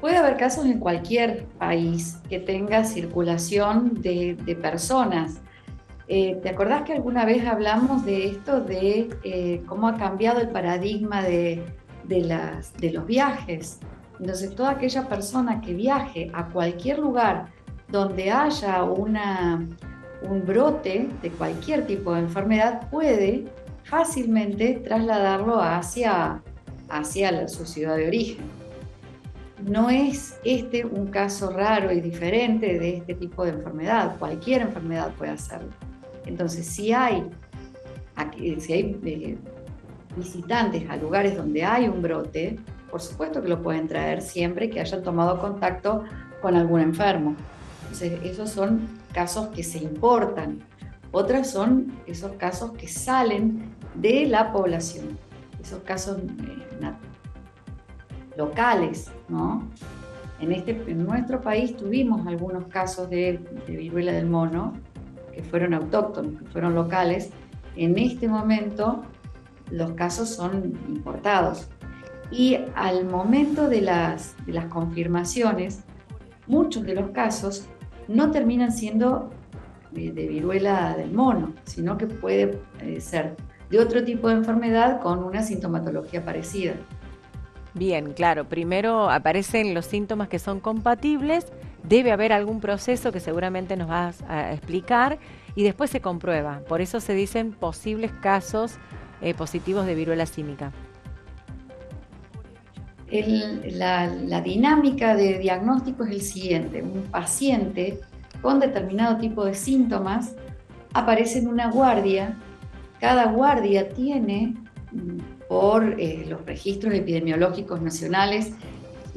Puede haber casos en cualquier país que tenga circulación de personas. ¿Te acordás que alguna vez hablamos de esto, de cómo ha cambiado el paradigma de los viajes? Entonces, toda aquella persona que viaje a cualquier lugar donde haya un brote de cualquier tipo de enfermedad puede fácilmente trasladarlo hacia su ciudad de origen. No es este un caso raro y diferente de este tipo de enfermedad. Cualquier enfermedad puede hacerlo. Entonces, si hay visitantes a lugares donde hay un brote, por supuesto que lo pueden traer siempre que hayan tomado contacto con algún enfermo. Entonces, esos son casos que se importan. Otras son esos casos que salen de la población, esos casos locales, ¿no? En nuestro país tuvimos algunos casos de viruela del mono que fueron autóctonos, que fueron locales. En este momento los casos son importados. Y al momento de las confirmaciones, muchos de los casos no terminan siendo de viruela del mono, sino que puede ser de otro tipo de enfermedad con una sintomatología parecida. Bien, claro, primero aparecen los síntomas que son compatibles, debe haber algún proceso que seguramente nos vas a explicar y después se comprueba. Por eso se dicen posibles casos positivos de viruela símica. La dinámica de diagnóstico es el siguiente: un paciente con determinado tipo de síntomas aparece en una guardia. Cada guardia tiene, por los registros epidemiológicos nacionales,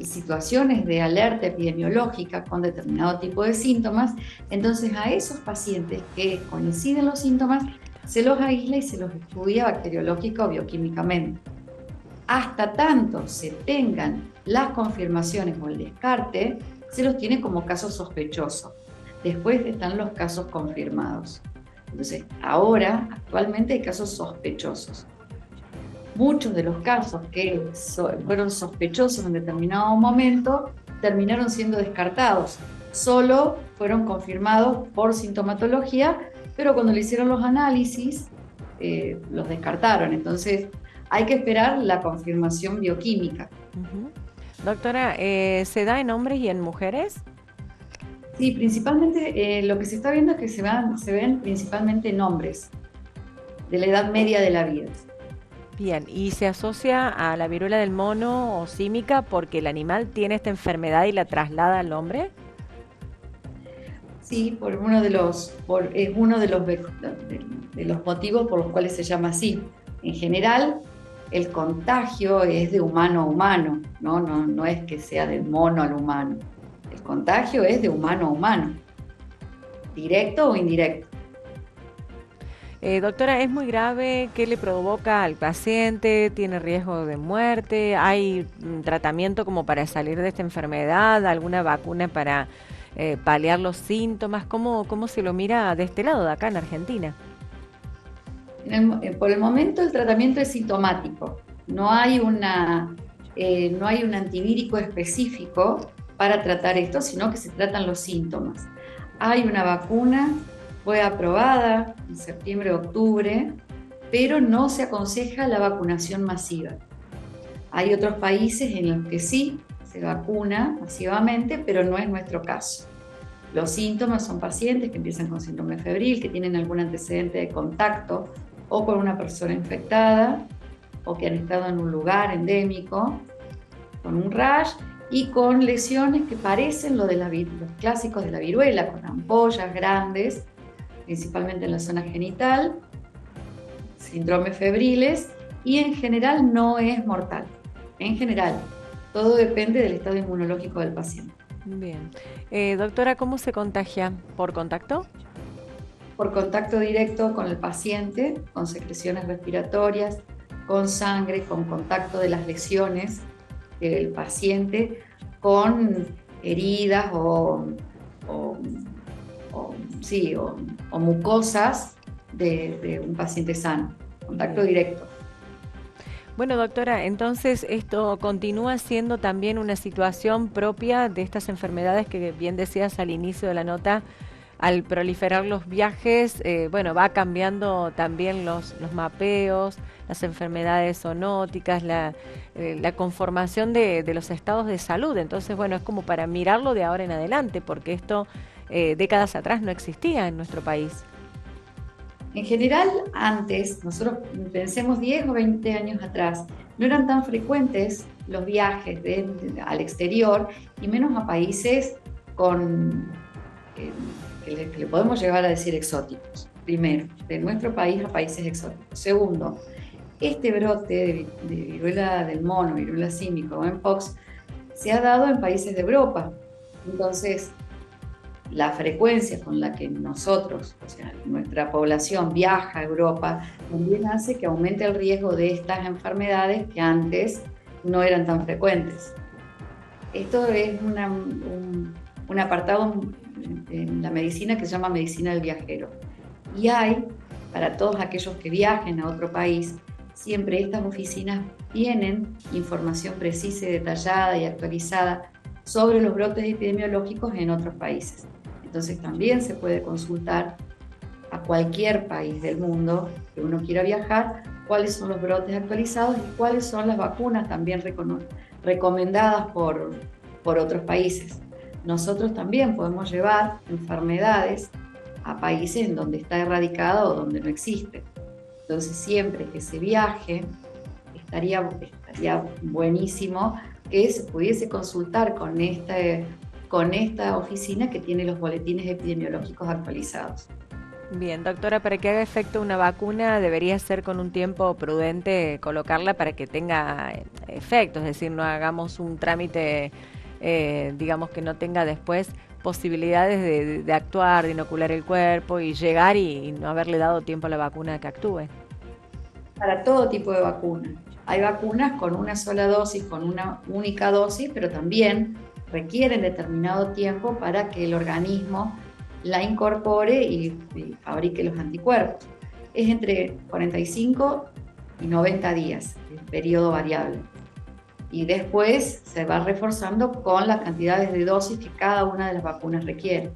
situaciones de alerta epidemiológica con determinado tipo de síntomas. Entonces, a esos pacientes que coinciden los síntomas se los aísla y se los estudia bacteriológica o bioquímicamente. Hasta tanto se tengan las confirmaciones o el descarte, se los tiene como casos sospechosos. Después están los casos confirmados. Entonces, ahora, actualmente hay casos sospechosos. Muchos de los casos que fueron sospechosos en determinado momento terminaron siendo descartados. Solo fueron confirmados por sintomatología, pero cuando le hicieron los análisis, los descartaron. Entonces, hay que esperar la confirmación bioquímica. Ujú. Doctora, ¿se da en hombres y en mujeres? Sí, principalmente lo que se está viendo es que se ven principalmente en hombres de la edad media de la vida. Bien, y se asocia a la viruela del mono o símica porque el animal tiene esta enfermedad y la traslada al hombre. Sí, es uno de los motivos por los cuales se llama así. En general, el contagio es de humano a humano, ¿no? No es que sea del mono al humano. El contagio es de humano a humano, directo o indirecto. Doctora, ¿es muy grave? ¿Qué le provoca al paciente? ¿Tiene riesgo de muerte? ¿Hay tratamiento como para salir de esta enfermedad? ¿Alguna vacuna para paliar los síntomas? ¿Cómo se lo mira de este lado, de acá en Argentina? Por el momento el tratamiento es sintomático. No hay un antivírico específico para tratar esto, sino que se tratan los síntomas. Hay una vacuna, fue aprobada en septiembre-octubre, pero no se aconseja la vacunación masiva. Hay otros países en los que sí se vacuna masivamente, pero no es nuestro caso. Los síntomas son pacientes que empiezan con síndrome febril, que tienen algún antecedente de contacto o con una persona infectada o que han estado en un lugar endémico con un rash y con lesiones que parecen los clásicos de la viruela, con ampollas grandes, principalmente en la zona genital, síndromes febriles, y en general no es mortal. En general, todo depende del estado inmunológico del paciente. Bien. Doctora, ¿cómo se contagia? ¿Por contacto? Por contacto directo con el paciente, con secreciones respiratorias, con sangre, con contacto de las lesiones del paciente, con heridas o, sí, o mucosas de un paciente sano. Contacto Bien. directo. Bueno, doctora, entonces esto continúa siendo también una situación propia de estas enfermedades que bien decías al inicio de la nota, al proliferar los viajes, bueno, va cambiando también los mapeos, las enfermedades zoonóticas, la conformación de los estados de salud. Entonces, bueno, es como para mirarlo de ahora en adelante, porque esto décadas atrás no existía en nuestro país. En general, antes, nosotros pensemos 10 o 20 años atrás, no eran tan frecuentes los viajes al exterior y menos a países con, eh, que le podemos llegar a decir exóticos. Primero, de nuestro país a países exóticos. Segundo, este brote de viruela del mono, viruela símica o mpox, se ha dado en países de Europa. Entonces, la frecuencia con la que nosotros, o sea, nuestra población viaja a Europa, también hace que aumente el riesgo de estas enfermedades que antes no eran tan frecuentes. Esto es un apartado en la medicina que se llama medicina del viajero. Y hay, para todos aquellos que viajen a otro país, siempre estas oficinas tienen información precisa y detallada y actualizada sobre los brotes epidemiológicos en otros países. Entonces también se puede consultar a cualquier país del mundo que uno quiera viajar, cuáles son los brotes actualizados y cuáles son las vacunas también recomendadas por otros países. Nosotros también podemos llevar enfermedades a países en donde está erradicada o donde no existe. Entonces siempre que se viaje, estaría buenísimo que se pudiese consultar con esta oficina que tiene los boletines epidemiológicos actualizados. Bien, doctora, para que haga efecto una vacuna debería ser con un tiempo prudente colocarla para que tenga efecto, es decir, no hagamos un trámite, digamos, que no tenga después posibilidades de actuar, de inocular el cuerpo y llegar y no haberle dado tiempo a la vacuna que actúe. Para todo tipo de vacunas. Hay vacunas con una sola dosis, con una única dosis, pero también requieren determinado tiempo para que el organismo la incorpore y fabrique los anticuerpos. Es entre 45 y 90 días, el periodo variable. Y después se va reforzando con las cantidades de dosis que cada una de las vacunas requiere.